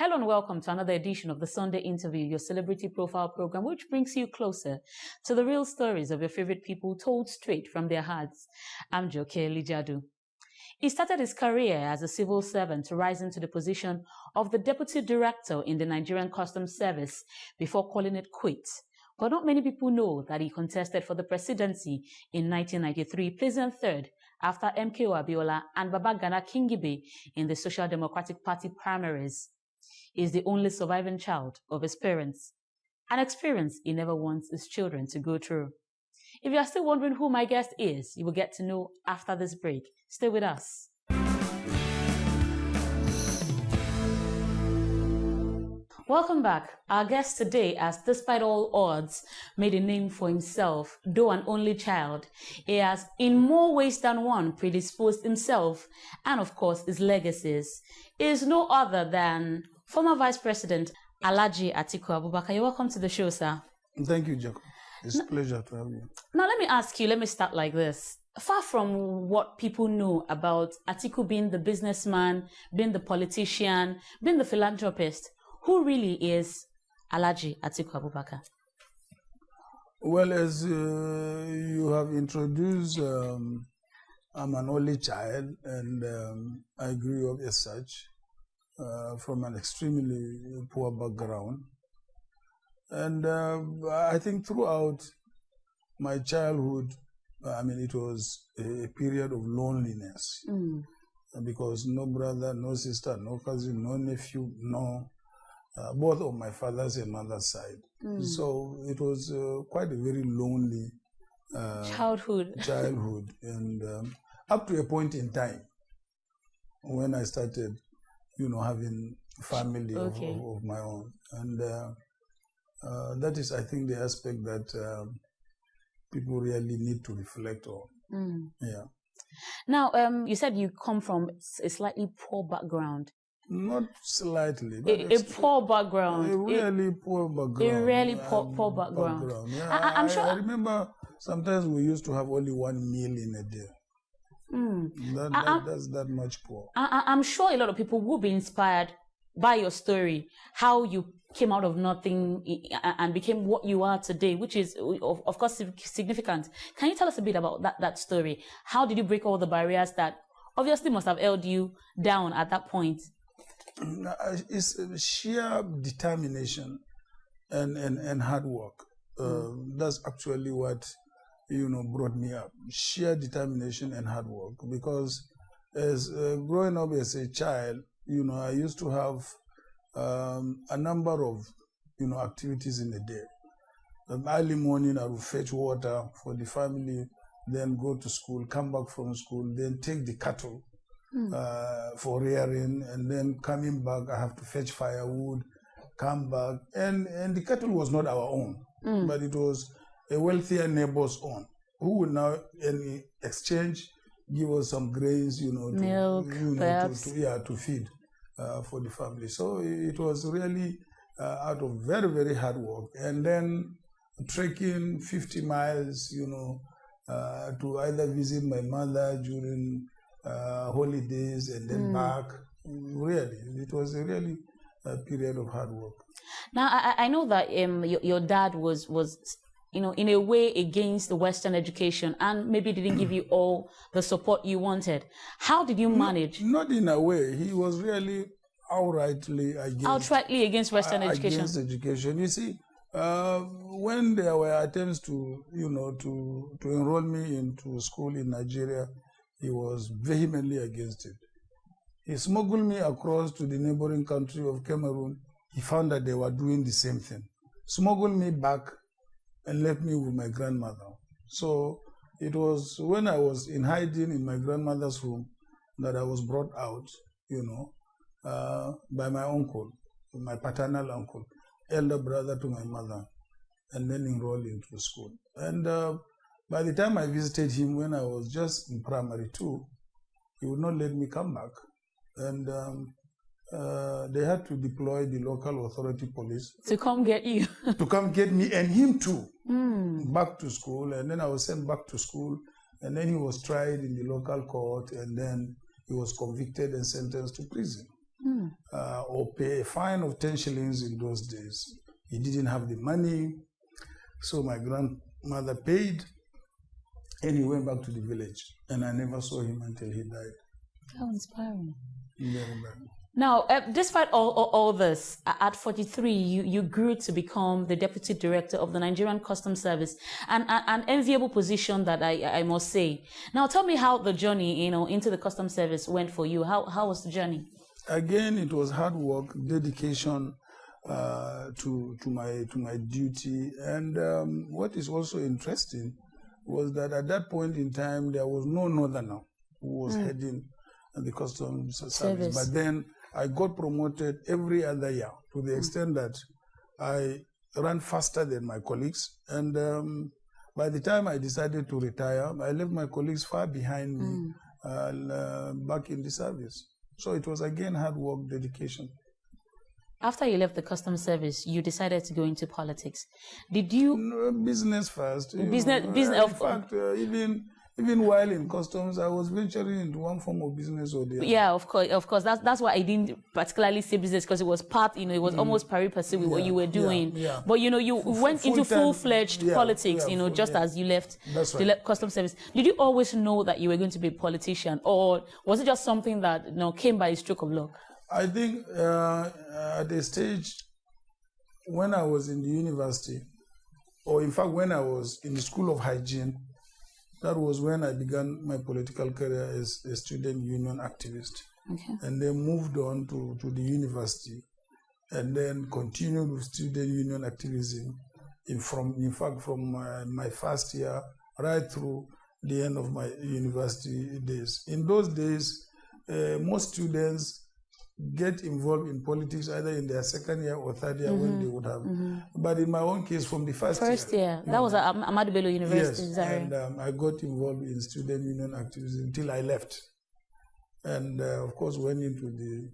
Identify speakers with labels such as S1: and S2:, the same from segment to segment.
S1: Hello and welcome to another edition of the Sunday Interview, your celebrity profile program, which brings you closer to the real stories of your favorite people told straight from their hearts. I'm Joke Lijadu. He started his career as a civil servant, rising to the position of the Deputy Director in the Nigerian Customs Service before calling it quits. But not many people know that he contested for the presidency in 1993, placing third after MKO Abiola and Babagana Kingibe in the Social Democratic Party primaries. He is the only surviving child of his parents, an experience he never wants his children to go through. If you are still wondering who my guest is, you will get to know after this break. Stay with us. Welcome back. Our guest today has, despite all odds, made a name for himself. Though an only child, he has, in more ways than one, predisposed himself and, of course, his legacies. He is no other than former Vice President Alhaji Atiku Abubakar. You're welcome to the show, sir.
S2: Thank you, Jacob. It's a pleasure to have you.
S1: Now, let me ask you, let me start like this. Far from what people know about Atiku being the businessman, being the politician, being the philanthropist, who really is Alhaji Atiku Abubakar?
S2: Well, as you have introduced, I'm an only child, and I grew up as such from an extremely poor background. And I think throughout my childhood, it was a period of loneliness because no brother, no sister, no cousin, no nephew, both of my father's and mother's side. So it was quite a very lonely
S1: childhood.
S2: And up to a point in time when I started, having family of my own. And that is, I think, the aspect that people really need to reflect on. Yeah.
S1: Now, you said you come from a slightly poor background.
S2: Not slightly.
S1: A poor background.
S2: A really poor background.
S1: A really poor background.
S2: Yeah,
S1: I'm sure.
S2: I remember sometimes we used to have only one meal in a day. That's that much poor.
S1: I'm sure a lot of people will be inspired by your story, how you came out of nothing and became what you are today, which is, of course, significant. Can you tell us a bit about that story? How did you break all the barriers that obviously must have held you down at that point?
S2: It's sheer determination and hard work. That's actually what brought me up. Sheer determination and hard work. Because as growing up as a child, I used to have a number of activities in a day. Early morning, I would fetch water for the family, then go to school, come back from school, then take the cattle for rearing, and then coming back, I have to fetch firewood, come back, and the cattle was not our own, but it was a wealthier neighbor's own, who would now, in exchange, give us some grains,
S1: milk,
S2: to feed for the family. So it was really out of very, very hard work, and then trekking 50 miles, to either visit my mother during holidays and then back. Really, it was a really period of hard work.
S1: Now, I know that your dad was in a way against the Western education and maybe didn't give you all the support you wanted. How did you manage?
S2: Not in a way. He was really outrightly
S1: against Western education.
S2: Against education. You see, when there were attempts to enroll me into school in Nigeria, he was vehemently against it. He smuggled me across to the neighboring country of Cameroon. He found that they were doing the same thing. Smuggled me back and left me with my grandmother. So it was when I was in hiding in my grandmother's room that I was brought out, by my uncle, my paternal uncle, elder brother to my mother, and then enrolled into school. And by the time I visited him when I was just in primary 2, he would not let me come back. And they had to deploy the local authority police
S1: to come get you.
S2: To come get me and him too, back to school. And then I was sent back to school. And then he was tried in the local court. And then he was convicted and sentenced to prison. or pay a fine of 10 shillings in those days. He didn't have the money, so my grandmother paid, and he went back to the village, and I never saw him until he died.
S1: How inspiring.
S2: Very bad.
S1: Now, despite all this, at 43, you grew to become the deputy director of the Nigerian Customs Service, an enviable position that I must say. Now, tell me how the journey, into the Customs Service went for you. How was the journey?
S2: Again, it was hard work, dedication to my duty, and what is also interesting was that at that point in time there was no northerner who was heading the Customs Service. But then I got promoted every other year to the extent that I ran faster than my colleagues. And by the time I decided to retire, I left my colleagues far behind me back in the service. So it was again hard work, dedication.
S1: After you left the Customs Service, you decided to go into politics. Did you?
S2: No, business first.
S1: Business.
S2: In fact, even while in customs, I was venturing into one form of business or the other.
S1: Yeah, of course. That's why I didn't particularly say business, because it was part, it was almost pari passu with what you were doing.
S2: Yeah.
S1: But you went into full-fledged politics, as you left the Customs Service. Did you always know that you were going to be a politician, or was it just something that came by a stroke of luck?
S2: I think at a stage when I was in the university, or in fact when I was in the School of Hygiene, that was when I began my political career as a student union activist. Okay. And then moved on to the university, and then continued with student union activism from my first year right through the end of my university days. In those days, most students get involved in politics either in their second year or third year when they would have. But in my own case, from the first year.
S1: That was at Ahmadu Bello University.
S2: Yes, and I got involved in student union activism until I left. And of course went into the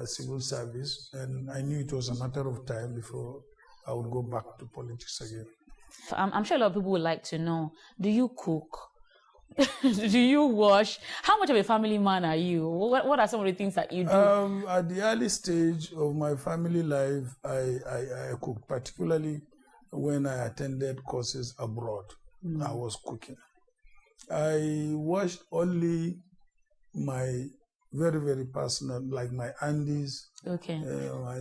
S2: civil service, and I knew it was a matter of time before I would go back to politics again.
S1: I'm sure a lot of people would like to know, do you cook? Do you wash? How much of a family man are you? What are some of the things that you do?
S2: At the early stage of my family life, I cooked, particularly when I attended courses abroad. I was cooking. I washed only my very, very personal, like my undies.
S1: Okay.
S2: My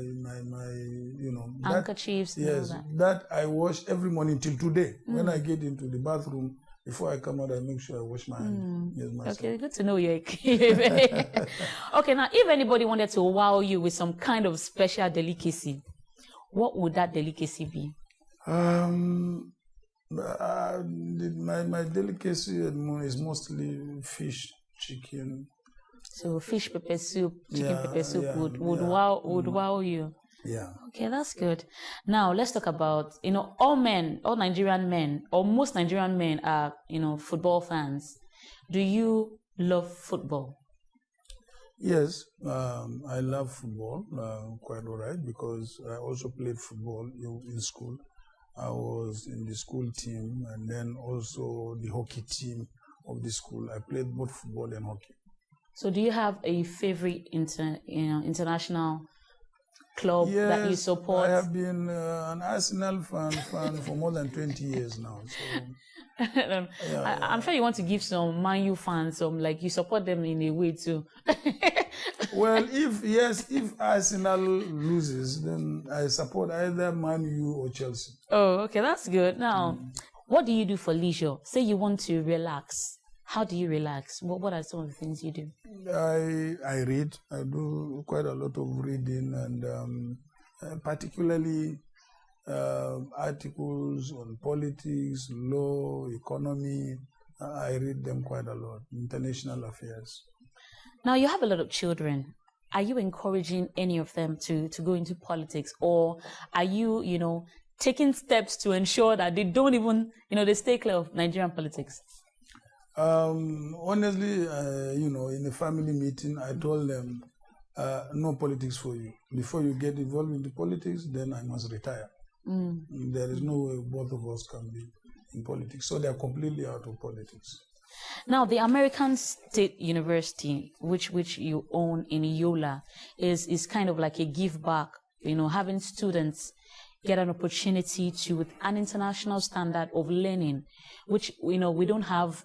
S1: handkerchiefs.
S2: Yes, that I wash every morning till today. When I get into the bathroom, before I come out, I make sure I wash my hands. Yes,
S1: okay, good to know you're Okay, now, if anybody wanted to wow you with some kind of special delicacy, what would that delicacy be?
S2: My delicacy is mostly fish, chicken.
S1: So fish pepper soup, chicken pepper soup would wow you.
S2: Yeah.
S1: Okay, that's good. Now let's talk about, all Nigerian men, or most Nigerian men are, football fans. Do you love football?
S2: Yes, I love football quite all right, because I also played football in school. I was in the school team and then also the hockey team of the school. I played both football and hockey. So
S1: do you have a favorite international club that you support?
S2: I have been an Arsenal fan for more than 20 years now. So,
S1: I'm sure you want to give some Man U fans some, you support them in a way too.
S2: Well, if Arsenal loses, then I support either Man U or Chelsea.
S1: Oh, okay, that's good. Now, what do you do for leisure? Say you want to relax. How do you relax? What are some of the things you do?
S2: I read. I do quite a lot of reading, and particularly articles on politics, law, economy. I read them quite a lot. International affairs.
S1: Now, you have a lot of children. Are you encouraging any of them to go into politics, or are you, taking steps to ensure that they don't even, they stay clear of Nigerian politics?
S2: Honestly, in a family meeting, I told them, no politics for you. Before you get involved in the politics, then I must retire. There is no way both of us can be in politics. So they are completely out of politics.
S1: Now, the American State University, which you own in Yola, is kind of like a give back, having students get an opportunity to, with an international standard of learning, which, we don't have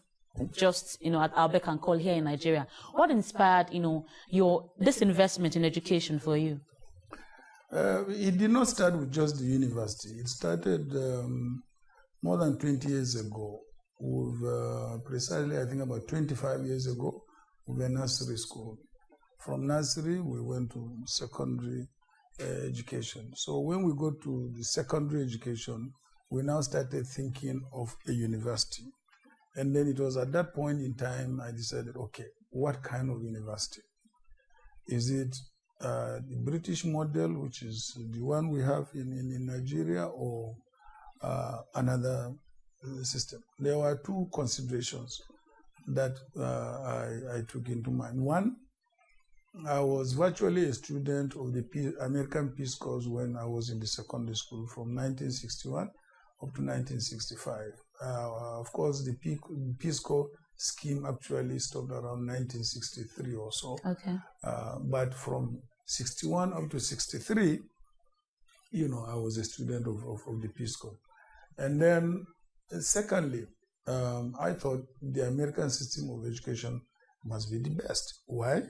S1: just, at our beck and call here in Nigeria. What inspired, this investment in education for you?
S2: It did not start with just the university. It started more than 20 years ago, with precisely, I think, about 25 years ago, with a nursery school. From nursery, we went to secondary education. So when we go to the secondary education, we now started thinking of a university. And then it was at that point in time I decided, okay, what kind of university? Is it the British model, which is the one we have in Nigeria, or another system? There were two considerations that I took into mind. One, I was virtually a student of the American Peace Corps when I was in the secondary school from 1961 up to 1965. Of course, the Peace Corps scheme actually stopped around 1963 or so.
S1: Okay.
S2: But from 61 up to 63, I was a student of the Peace Corps. And then, secondly, I thought the American system of education must be the best. Why?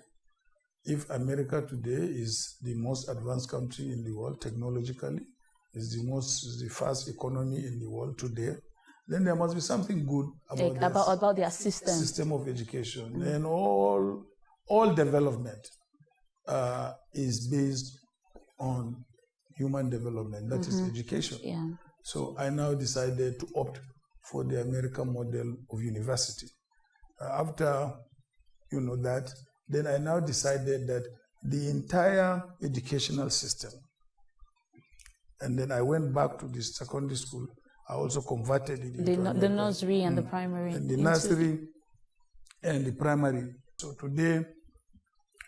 S2: If America today is the most advanced country in the world technologically, is the fast economy in the world today, then there must be something good about
S1: their system
S2: of education. Mm-hmm. And all development is based on human development, that is education.
S1: Yeah.
S2: So I now decided to opt for the American model of university. After that, then I now decided that the entire educational system, and then I went back to the secondary school. I also converted it into
S1: the nursery and the primary.
S2: And the nursery and the primary. So today,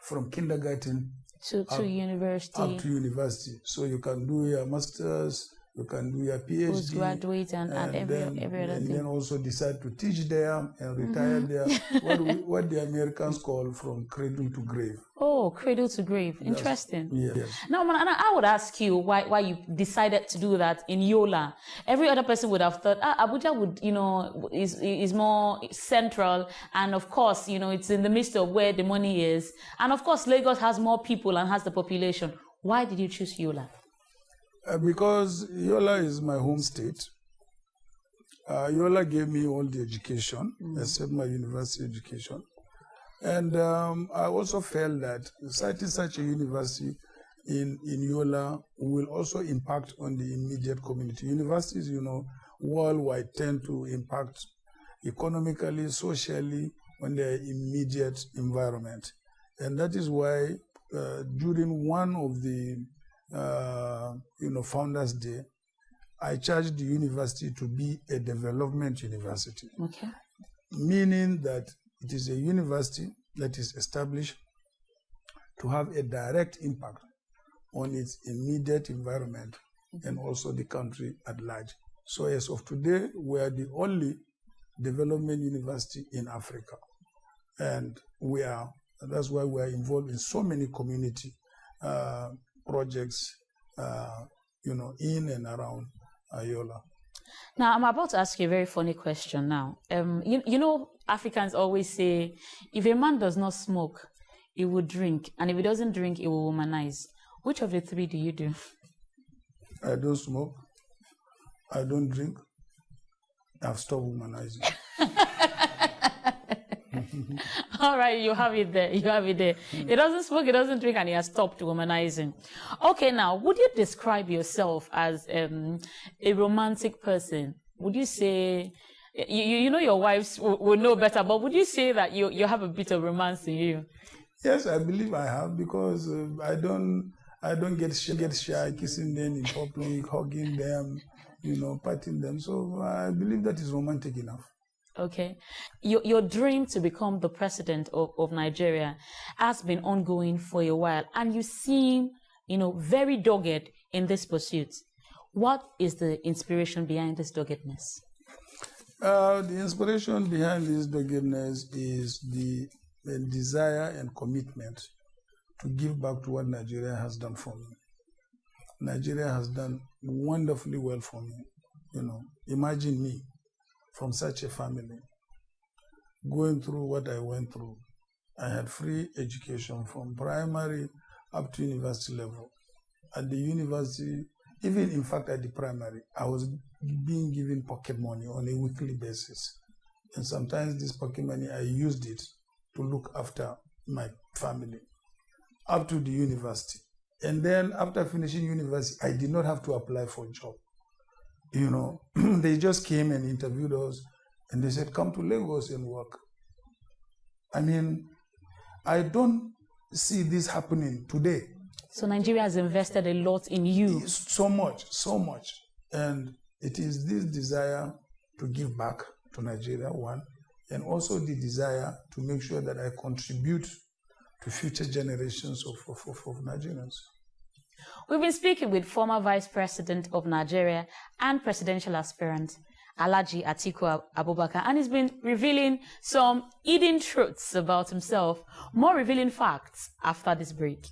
S2: from kindergarten
S1: to university.
S2: Up to university. So you can do your master's, you can do your PhD.
S1: Postgraduate and every other thing.
S2: And then also decide to teach there and retire there. What the Americans call from cradle to grave.
S1: Oh, cradle to grave. Interesting.
S2: Yes.
S1: Now, I would ask you why you decided to do that in Yola. Every other person would have thought, Abuja would, is more central. And of course, it's in the midst of where the money is. And of course, Lagos has more people and has the population. Why did you choose Yola?
S2: Because Yola is my home state. Yola gave me all the education, except my university education. And I also felt that starting such a university in Yola will also impact on the immediate community. Universities, worldwide tend to impact economically, socially, on their immediate environment. And that is why during one of the Founders Day, I charged the university to be a development university.
S1: Okay.
S2: Meaning that it is a university that is established to have a direct impact on its immediate environment and also the country at large. So as of today, we are the only development university in Africa. And that's why we are involved in so many community projects, in and around Yola.
S1: Now, I'm about to ask you a very funny question now. Africans always say, if a man does not smoke, he will drink. And if he doesn't drink, he will womanize. Which of the three do you do?
S2: I don't smoke. I don't drink. I've stopped womanizing.
S1: All right, you have it there. He doesn't smoke, he doesn't drink, and he has stopped womanizing. Okay, now, would you describe yourself as a romantic person? Would you say, your wives will know better, but would you say that you have a bit of romance in you?
S2: Yes, I believe I have, because I don't get shy kissing them in public, hugging them, patting them. So I believe that is romantic enough.
S1: Okay. Your dream to become the president of Nigeria has been ongoing for a while, and you seem, very dogged in this pursuit. What is the inspiration behind this doggedness?
S2: The inspiration behind this doggedness is the desire and commitment to give back to what Nigeria has done for me. Nigeria has done wonderfully well for me. You know, imagine me from such a family going through what I went through. I had free education from primary up to university level. At the university, even in fact at the primary, I was being given pocket money on a weekly basis. And sometimes this pocket money, I used it to look after my family up to the university. And then after finishing university, I did not have to apply for a job. You know, they just came and interviewed us and they said, come to Lagos and work. I mean, I don't see this happening today.
S1: So Nigeria has invested a lot in you.
S2: So much, so much. And it is this desire to give back to Nigeria, one, and also the desire to make sure that I contribute to future generations of Nigerians.
S1: We've been speaking with former Vice President of Nigeria and presidential aspirant, Alhaji Atiku Abubakar, and he's been revealing some hidden truths about himself, more revealing facts after this break.